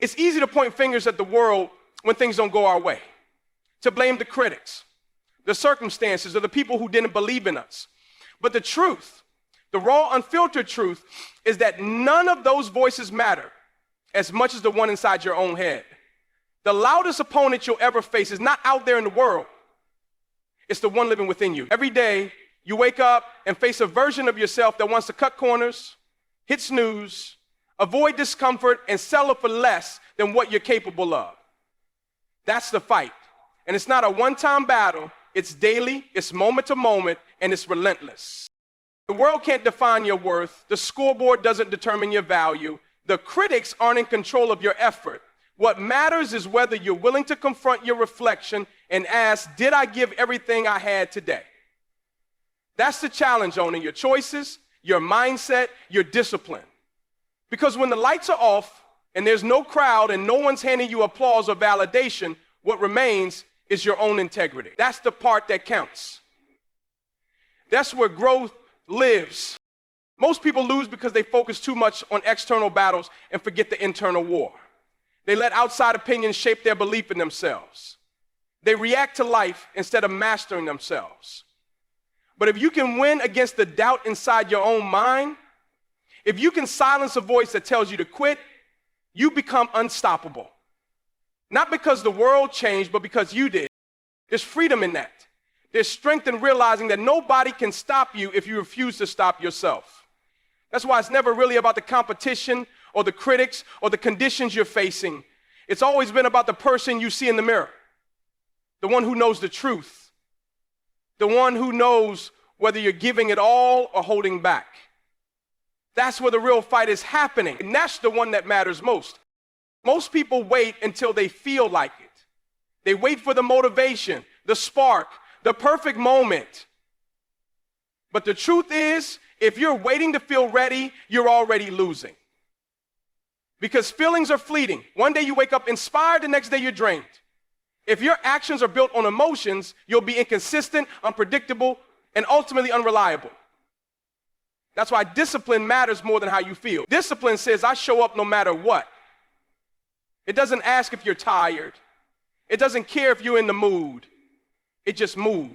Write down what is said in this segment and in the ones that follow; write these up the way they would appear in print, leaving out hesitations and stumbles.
It's easy to point fingers at the world when things don't go our way, to blame the critics, the circumstances, or the people who didn't believe in us. But the truth, the raw, unfiltered truth, is that none of those voices matter as much as the one inside your own head. The loudest opponent you'll ever face is not out there in the world. It's the one living within you. Every day, you wake up and face a version of yourself that wants to cut corners, hit snooze, avoid discomfort, and settle for less than what you're capable of. That's the fight. And it's not a one-time battle. It's daily, it's moment to moment, and it's relentless. The world can't define your worth. The scoreboard doesn't determine your value. The critics aren't in control of your effort. What matters is whether you're willing to confront your reflection and ask, did I give everything I had today? That's the challenge, owning your choices, your mindset, your discipline. Because when the lights are off and there's no crowd and no one's handing you applause or validation, what remains is your own integrity. That's the part that counts. That's where growth lives. Most people lose because they focus too much on external battles and forget the internal war. They let outside opinions shape their belief in themselves. They react to life instead of mastering themselves. But if you can win against the doubt inside your own mind, if you can silence a voice that tells you to quit, you become unstoppable. Not because the world changed, but because you did. There's freedom in that. There's strength in realizing that nobody can stop you if you refuse to stop yourself. That's why it's never really about the competition or the critics or the conditions you're facing. It's always been about the person you see in the mirror, the one who knows the truth, the one who knows whether you're giving it all or holding back. That's where the real fight is happening, and that's the one that matters most. Most people wait until they feel like it. They wait for the motivation, the spark, the perfect moment. But the truth is, if you're waiting to feel ready, you're already losing. Because feelings are fleeting. One day you wake up inspired, the next day you're drained. If your actions are built on emotions, you'll be inconsistent, unpredictable, and ultimately unreliable. That's why discipline matters more than how you feel. Discipline says, I show up no matter what. It doesn't ask if you're tired. It doesn't care if you're in the mood. It just moves.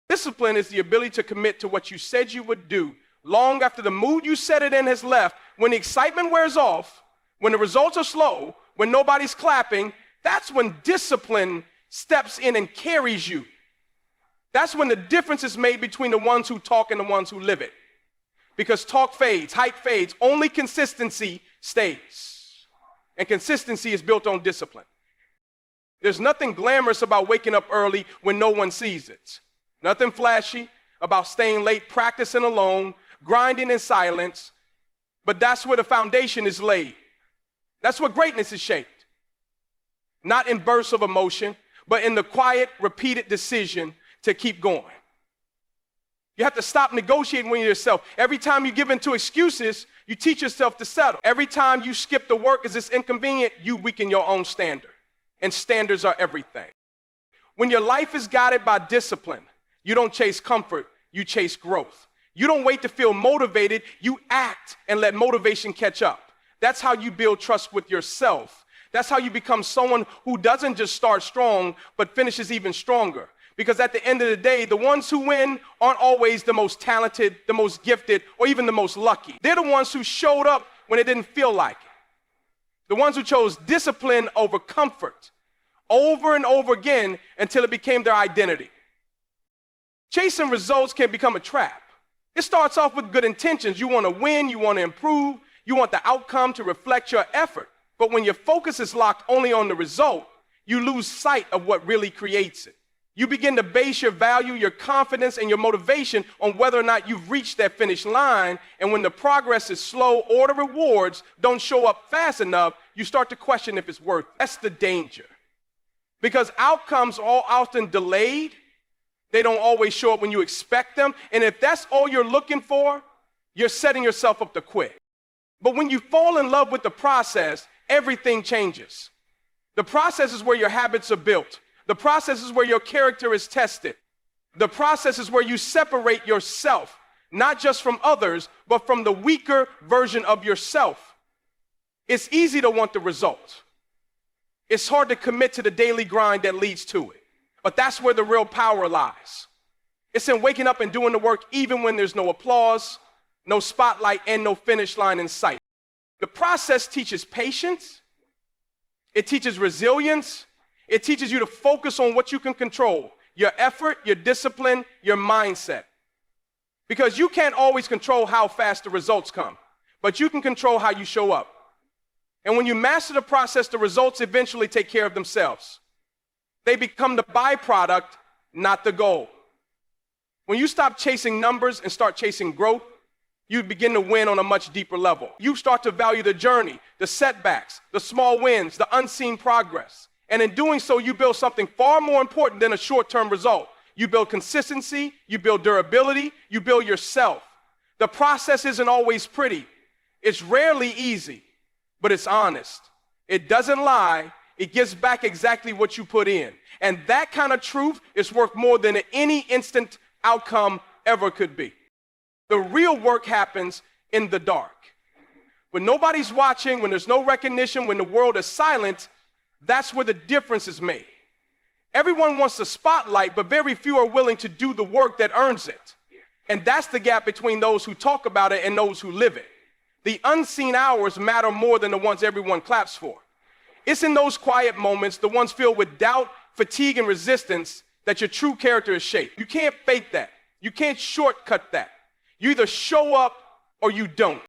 Discipline is the ability to commit to what you said you would do long after the mood you set it in has left. When the excitement wears off, when the results are slow, when nobody's clapping, that's when discipline steps in and carries you. That's when the difference is made between the ones who talk and the ones who live it. Because talk fades, hype fades, only consistency stays. And consistency is built on discipline. There's nothing glamorous about waking up early when no one sees it. Nothing flashy about staying late, practicing alone, grinding in silence. But that's where the foundation is laid. That's where greatness is shaped. Not in bursts of emotion, but in the quiet, repeated decision to keep going. You have to stop negotiating with yourself. Every time you give in to excuses, you teach yourself to settle. Every time you skip the work because it's inconvenient, you weaken your own standard. And standards are everything. When your life is guided by discipline, you don't chase comfort, you chase growth. You don't wait to feel motivated, you act and let motivation catch up. That's how you build trust with yourself. That's how you become someone who doesn't just start strong, but finishes even stronger. Because at the end of the day, the ones who win aren't always the most talented, the most gifted, or even the most lucky. They're the ones who showed up when it didn't feel like it. The ones who chose discipline over comfort, over and over again until it became their identity. Chasing results can become a trap. It starts off with good intentions. You want to win, you want to improve, you want the outcome to reflect your effort. But when your focus is locked only on the result, you lose sight of what really creates it. You begin to base your value, your confidence, and your motivation on whether or not you've reached that finish line. And when the progress is slow or the rewards don't show up fast enough, you start to question if it's worth it. That's the danger. Because outcomes are often delayed. They don't always show up when you expect them. And if that's all you're looking for, you're setting yourself up to quit. But when you fall in love with the process, everything changes. The process is where your habits are built. The process is where your character is tested. The process is where you separate yourself, not just from others, but from the weaker version of yourself. It's easy to want the result. it's hard to commit to the daily grind that leads to it. But that's where the real power lies. It's in waking up and doing the work even when there's no applause, no spotlight, and no finish line in sight. The process teaches patience. It teaches resilience. It teaches you to focus on what you can control, your effort, your discipline, your mindset. Because you can't always control how fast the results come, but you can control how you show up. And when you master the process, the results eventually take care of themselves. They become the byproduct, not the goal. When you stop chasing numbers and start chasing growth, you begin to win on a much deeper level. You start to value the journey, the setbacks, the small wins, the unseen progress. And in doing so, you build something far more important than a short-term result. You build consistency, you build durability, you build yourself. The process isn't always pretty. It's rarely easy, but it's honest. It doesn't lie. It gives back exactly what you put in. And that kind of truth is worth more than any instant outcome ever could be. The real work happens in the dark. When nobody's watching, when there's no recognition, when the world is silent, that's where the difference is made. Everyone wants the spotlight, but very few are willing to do the work that earns it. And that's the gap between those who talk about it and those who live it. The unseen hours matter more than the ones everyone claps for. It's in those quiet moments, the ones filled with doubt, fatigue, and resistance, that your true character is shaped. You can't fake that. You can't shortcut that. You either show up or you don't.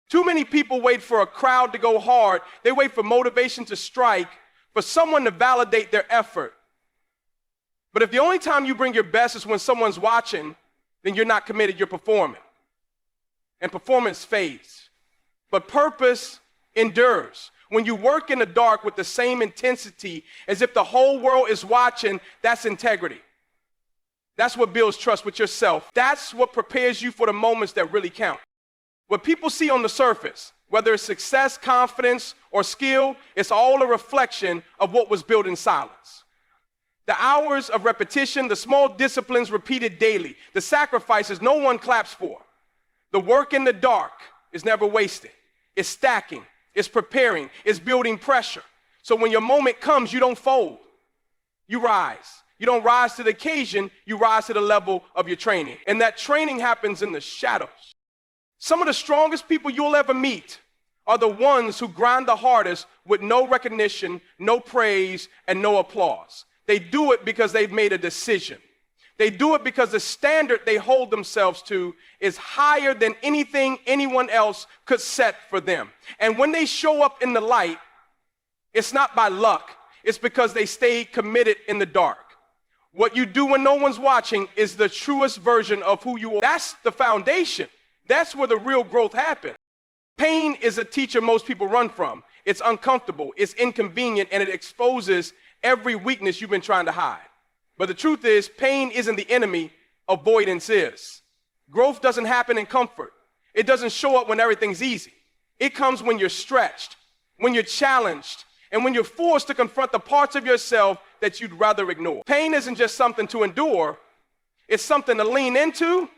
Too many people wait for a crowd to go hard. They wait for motivation to strike, for someone to validate their effort. But if the only time you bring your best is when someone's watching, then you're not committed, you're performing. And performance fades. But purpose endures. When you work in the dark with the same intensity as if the whole world is watching, that's integrity. That's what builds trust with yourself. That's what prepares you for the moments that really count. What people see on the surface, whether it's success, confidence, or skill, it's all a reflection of what was built in silence. The hours of repetition, the small disciplines repeated daily, the sacrifices no one claps for. The work in the dark is never wasted. It's stacking. It's preparing, it's building pressure. So when your moment comes, you don't fold, you rise. You don't rise to the occasion, you rise to the level of your training. And that training happens in the shadows. Some of the strongest people you'll ever meet are the ones who grind the hardest with no recognition, no praise, and no applause. They do it because they've made a decision. They do it because the standard they hold themselves to is higher than anything anyone else could set for them. And when they show up in the light, it's not by luck. It's because they stayed committed in the dark. What you do when no one's watching is the truest version of who you are. That's the foundation. That's where the real growth happens. Pain is a teacher most people run from. It's uncomfortable, it's inconvenient, and it exposes every weakness you've been trying to hide. But the truth is, pain isn't the enemy, avoidance is. Growth doesn't happen in comfort. It doesn't show up when everything's easy. It comes when you're stretched, when you're challenged, and when you're forced to confront the parts of yourself that you'd rather ignore. Pain isn't just something to endure, it's something to lean into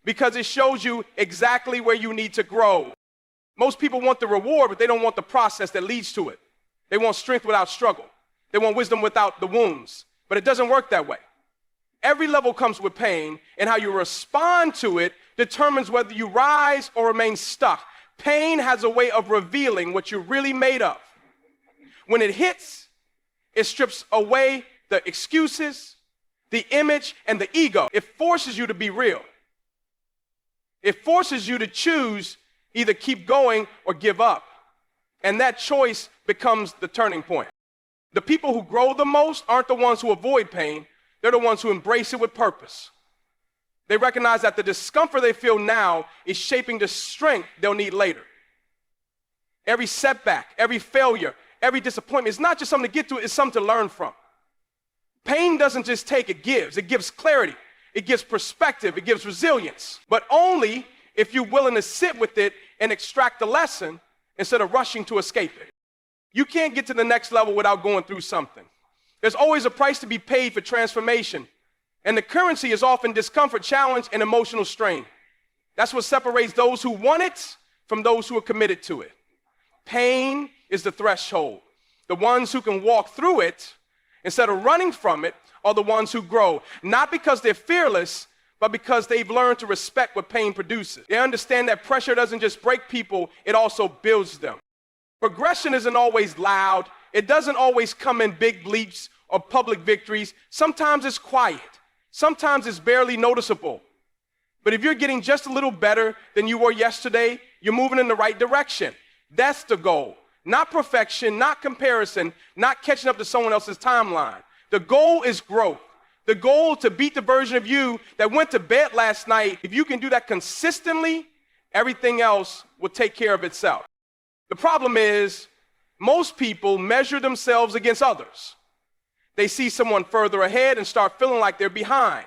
because it shows you exactly where you need to grow. Most people want the reward, but they don't want the process that leads to it. They want strength without struggle. They want wisdom without the wounds. But it doesn't work that way. Every level comes with pain, and how you respond to it determines whether you rise or remain stuck. Pain has a way of revealing what you're really made of. When it hits, it strips away the excuses, the image, and the ego. It forces you to be real. It forces you to choose either keep going or give up. And that choice becomes the turning point. The people who grow the most aren't the ones who avoid pain. They're the ones who embrace it with purpose. They recognize that the discomfort they feel now is shaping the strength they'll need later. Every setback, every failure, every disappointment is not just something to get to, it's something to learn from. Pain doesn't just take, it gives. It gives clarity. It gives perspective. It gives resilience. But only if you're willing to sit with it and extract the lesson instead of rushing to escape it. You can't get to the next level without going through something. There's always a price to be paid for transformation. And the currency is often discomfort, challenge, and emotional strain. That's what separates those who want it from those who are committed to it. Pain is the threshold. The ones who can walk through it instead of running from it are the ones who grow, not because they're fearless, but because they've learned to respect what pain produces. They understand that pressure doesn't just break people, it also builds them. Progression isn't always loud. It doesn't always come in big leaps or public victories. Sometimes it's quiet. Sometimes it's barely noticeable. But if you're getting just a little better than you were yesterday, you're moving in the right direction. That's the goal. Not perfection, not comparison, not catching up to someone else's timeline. The goal is growth. The goal to beat the version of you that went to bed last night. If you can do that consistently, everything else will take care of itself. The problem is, most people measure themselves against others. They see someone further ahead and start feeling like they're behind.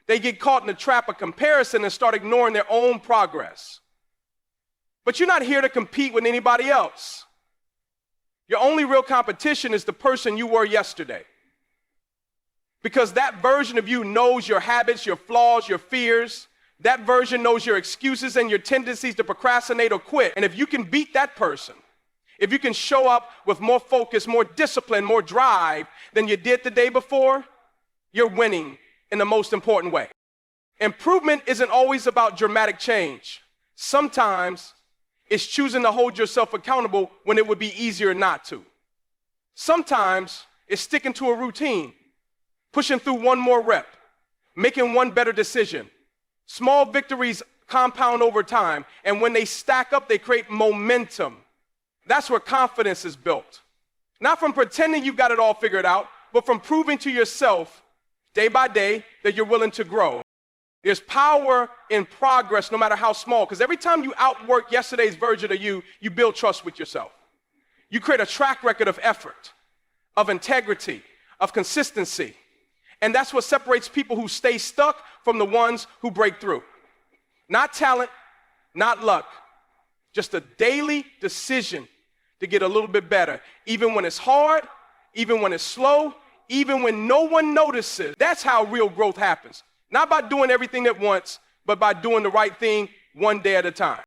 They get caught in the trap of comparison and start ignoring their own progress. But you're not here to compete with anybody else. Your only real competition is the person you were yesterday. Because that version of you knows your habits, your flaws, your fears. That version knows your excuses and your tendencies to procrastinate or quit. And if you can beat that person, if you can show up with more focus, more discipline, more drive than you did the day before, you're winning in the most important way. Improvement isn't always about dramatic change. Sometimes it's choosing to hold yourself accountable when it would be easier not to. Sometimes it's sticking to a routine, pushing through one more rep, making one better decision. Small victories compound over time, and when they stack up, they create momentum. That's where confidence is built. Not from pretending you've got it all figured out, but from proving to yourself day by day that you're willing to grow. There's power in progress, no matter how small, because every time you outwork yesterday's version of you, you build trust with yourself. You create a track record of effort, of integrity, of consistency. And that's what separates people who stay stuck from the ones who break through. Not talent, not luck, just a daily decision to get a little bit better, even when it's hard, even when it's slow, even when no one notices. That's how real growth happens. Not by doing everything at once, but by doing the right thing one day at a time.